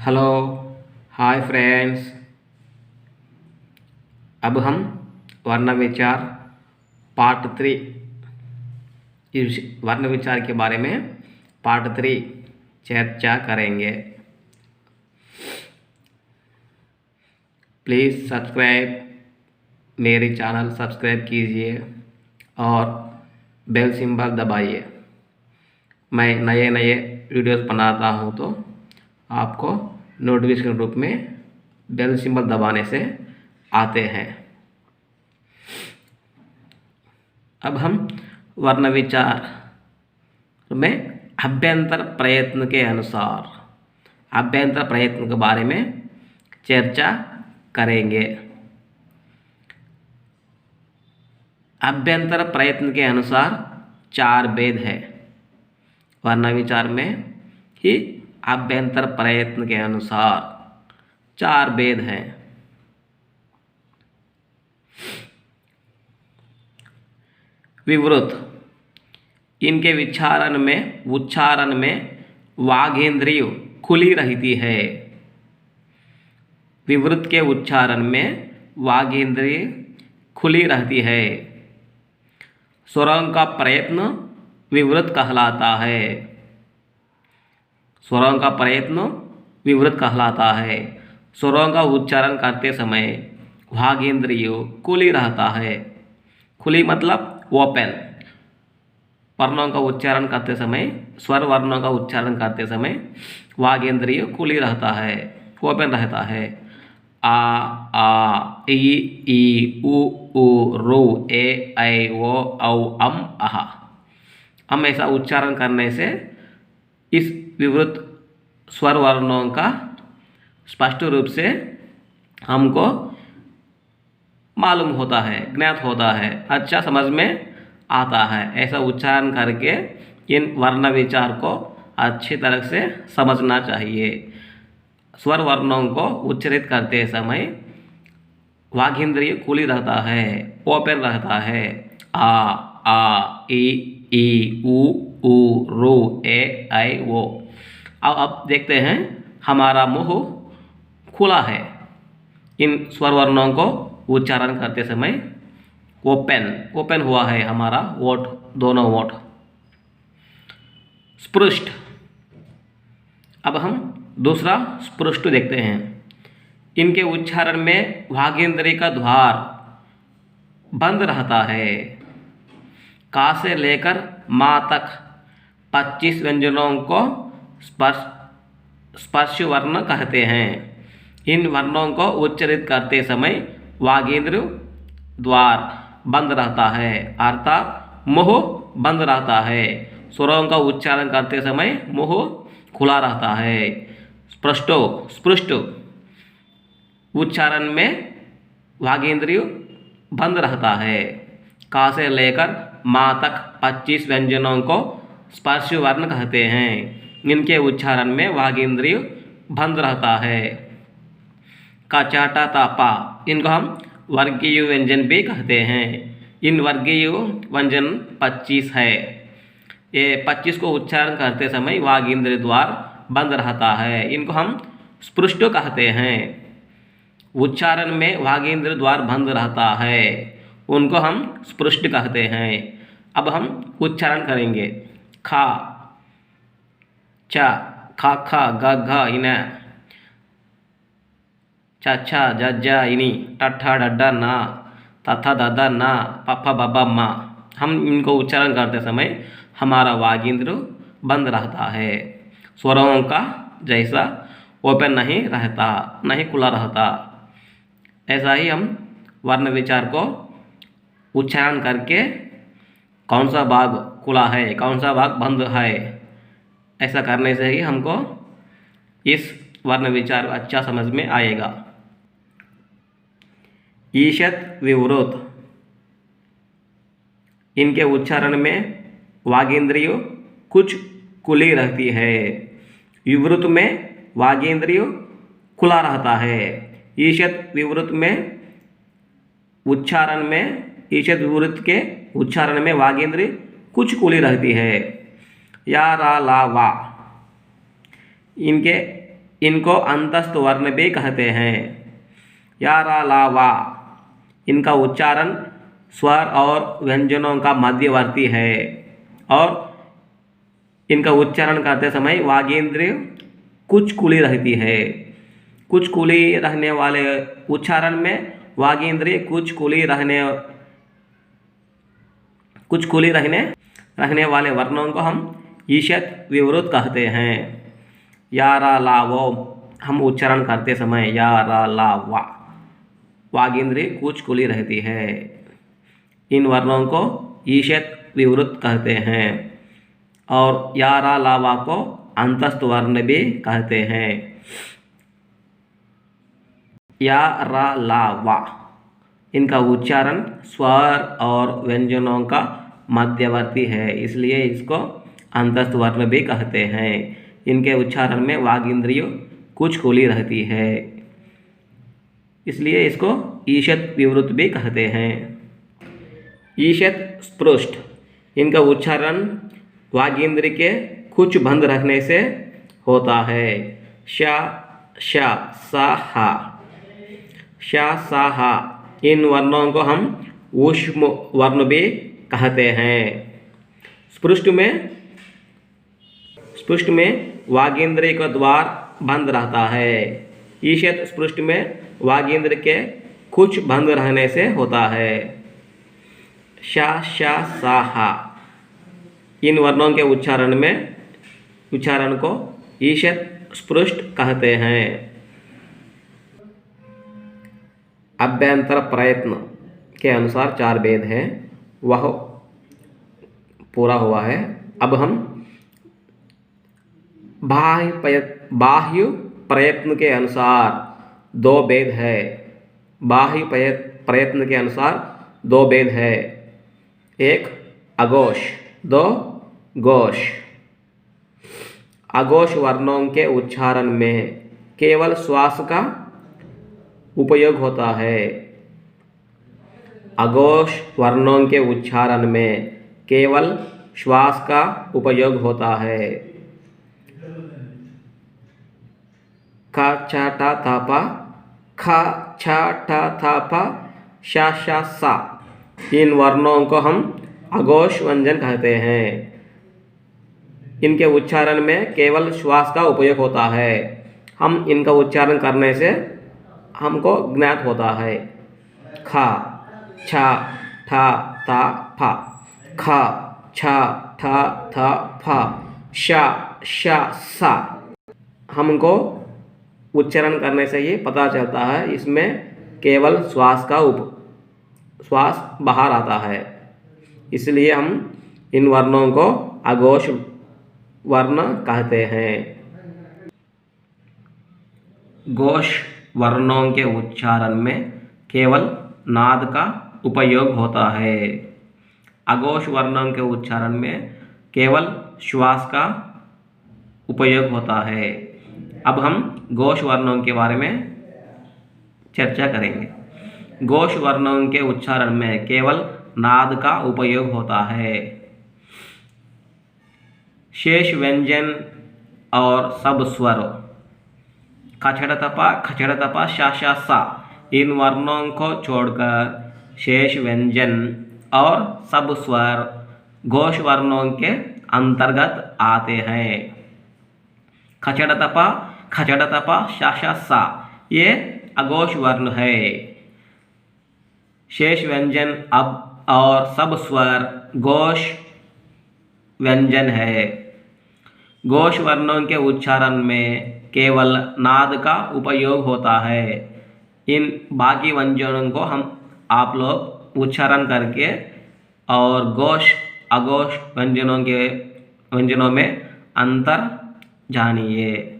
Hello. Hi friends. अब हम वर्ण विचार पार्ट 3 इस वर्ण विचार के बारे में पार्ट 3 चर्चा करेंगे। प्लीज़ सब्सक्राइब, मेरे चैनल सब्सक्राइब कीजिए और बेल सिंबल दबाइए। मैं नए नए वीडियोस बनाता हूँ तो आपको नोटिफिकेशन रूप में बेल सिंबल दबाने से आते हैं। अब हम वर्ण विचार में अभ्यंतर प्रयत्न के अनुसार अभ्यंतर प्रयत्न के बारे में चर्चा करेंगे। अभ्यंतर प्रयत्न के अनुसार 4 भेद है। वर्ण विचार में ही अभ्यंतर प्रयत्न के अनुसार 4 भेद हैं। विवृत, इनके उच्चारण में वागेंद्रिय खुली रहती है। विवृत के उच्चारण में वागेंद्रिय खुली रहती है। स्वरों का प्रयत्न विवृत कहलाता है। स्वरों का प्रयत्न विवृत कहलाता है। स्वरों का उच्चारण करते समय वागेंद्रिय खुली रहता है। खुली मतलब ओपन। वर्णों का उच्चारण करते समय, स्वर वर्णों का उच्चारण करते समय वागेंद्रिय खुली रहता है, ओपन रहता है। आ ई उ रू ए ऐ ओ औ अम अह। हम ऐसा उच्चारण करने से इस विवृत स्वर वर्णों का स्पष्ट रूप से हमको मालूम होता है, ज्ञात होता है, अच्छा समझ में आता है। ऐसा उच्चारण करके इन वर्ण विचार को अच्छी तरह से समझना चाहिए। स्वर वर्णों को उच्चारित करते समय वागेंद्रिय खुली रहता है, ओपन रहता है। आ ई उ रू ए ऐ ओ। अब देखते हैं हमारा मुंह खुला है। इन स्वर वर्णों को उच्चारण करते समय ओपन हुआ है हमारा ओठ, दोनों ओठ। स्पृष्ट। अब हम दूसरा स्पृष्ट देखते हैं। इनके उच्चारण में वागेंद्रिय का द्वार बंद रहता है। का से लेकर मा तक 25 व्यंजनों को स्पर्श वर्ण कहते हैं। इन वर्णों को उच्चारित करते समय वागेंद्र द्वार बंद रहता है, अर्थात मुंह बंद रहता है। स्वरों का उच्चारण करते समय मुंह खुला रहता है। स्पृष्ट उच्चारण में वागेंद्रिय बंद रहता है। का से लेकर मा तक 25 व्यंजनों को स्पर्श वर्ण कहते हैं। इनके उच्चारण में वागेंद्रिय बंद रहता है। का चाटा ता पा, इनको हम वर्गीय व्यंजन भी कहते हैं। इन वर्गीय व्यंजन 25 है। ये 25 को उच्चारण करते समय वागेंद्रिय द्वार बंद रहता है। इनको हम स्पृष्ट कहते हैं। उच्चारण में वागेंद्रिय द्वार बंद रहता है, उनको हम स्पृष्ट कहते हैं। अब हम उच्चारण करेंगे। खा चा, खा खा ग घ इन, चा जज्जा इनी, टट्ठा डड्डा ना, तथा ददा ना, पप्पा बब्बा मा। हम इनको उच्चारण करते समय हमारा वागेंद्र बंद रहता है। स्वरों का जैसा ओपन नहीं रहता, नहीं खुला रहता। ऐसा ही हम वर्ण विचार को उच्चारण करके कौन सा भाग खुला है, कौन सा भाग बंद है, ऐसा करने से ही हमको इस वर्ण विचार अच्छा समझ में आएगा। ईषत् विवृत, इनके उच्चारण में वागेंद्रिय कुछ खुली रहती है। विवृत में वागेंद्रिय खुला रहता है। ईषत् विवृत के उच्चारण में वागेंद्रिय कुछ खुली रहती है। या रा ला वा, इनके इनको अंतस्थ वर्ण भी कहते हैं। या रा ला वा इनका उच्चारण स्वर और व्यंजनों का मध्यवर्ती है और इनका उच्चारण करते समय वागेंद्रिय कुछ खुली रहती है। कुछ खुली रहने वाले उच्चारण में वागेंद्रिय कुछ खुली रहने वाले वर्णों को हम ईषत् विवृत कहते हैं। या रा ला वो हम उच्चारण करते समय या रा ला वा वागेंद्रिय कुछ खुली रहती है। इन वर्णों को ईषत् विवृत कहते हैं और या रा ला वा को अंतस्थ वर्ण भी कहते हैं। या रा ला वा इनका उच्चारण स्वर और व्यंजनों का मध्यवर्ती है, इसलिए इसको अंतस्थ वर्ण भी कहते हैं। इनके उच्चारण में वागेंद्रिय कुछ खुली रहती है, इसलिए इसको ईषत् विवृत भी कहते हैं। ईषत् स्पृष्ट इनका उच्चारण वागेंद्रिय के कुछ बंद रखने से होता है। श श सा हा श सा हा इन वर्णों को हम ऊष्म वर्ण भी कहते हैं। स्पृष्ट में वागेंद्रिय का द्वार बंद रहता है। ईषत् स्पृष्ट में वागेंद्र के कुछ बंद रहने से होता है। श श सा हा इन वर्णों के उच्चारण को ईषत् स्पृष्ट कहते हैं। अभ्यंतर प्रयत्न के अनुसार 4 भेद हैं, वह पूरा हुआ है। अब हम बाह्य प्रयत्न के अनुसार 2 भेद है। बाह्य प्रयत्न के अनुसार 2 भेद है, एक अघोष, 2 घोष। अघोष वर्णों के उच्चारण में केवल श्वास का उपयोग होता है। अघोष वर्णों के उच्चारण में केवल श्वास का उपयोग होता है। ख छ ठ थ प, ख छ ठ थ प, श श सा इन वर्णों को हम अघोष व्यंजन कहते हैं। इनके उच्चारण में केवल श्वास का उपयोग होता है। हम इनका उच्चारण करने से हमको ज्ञात होता है। ख छ ठ थ फ, ख छ ठ थ फ, श श सा हमको उच्चारण करने से ये पता चलता है इसमें केवल श्वास बाहर आता है, इसलिए हम इन वर्णों को अघोष वर्ण कहते हैं। घोष वर्णों के उच्चारण में केवल नाद का उपयोग होता है। अघोष वर्णों के उच्चारण में केवल श्वास का उपयोग होता है। अब हम घोष वर्णों के बारे में चर्चा करेंगे। घोष वर्णों के उच्चारण में केवल नाद का उपयोग होता है। शेष व्यंजन और सब स्वर खचड़ तपा शा शा सा इन वर्णों को छोड़कर शेष व्यंजन और सब स्वर घोष वर्णों के अंतर्गत आते हैं। खचड़ तपा शा शा सा ये अघोष वर्ण है। शेष व्यंजन अब और सब स्वर घोष व्यंजन है। घोष वर्णों के उच्चारण में केवल नाद का उपयोग होता है। इन बाकी व्यंजनों को आप लोग उच्चारण करके और घोष अघोष व्यंजनों में अंतर जानिए।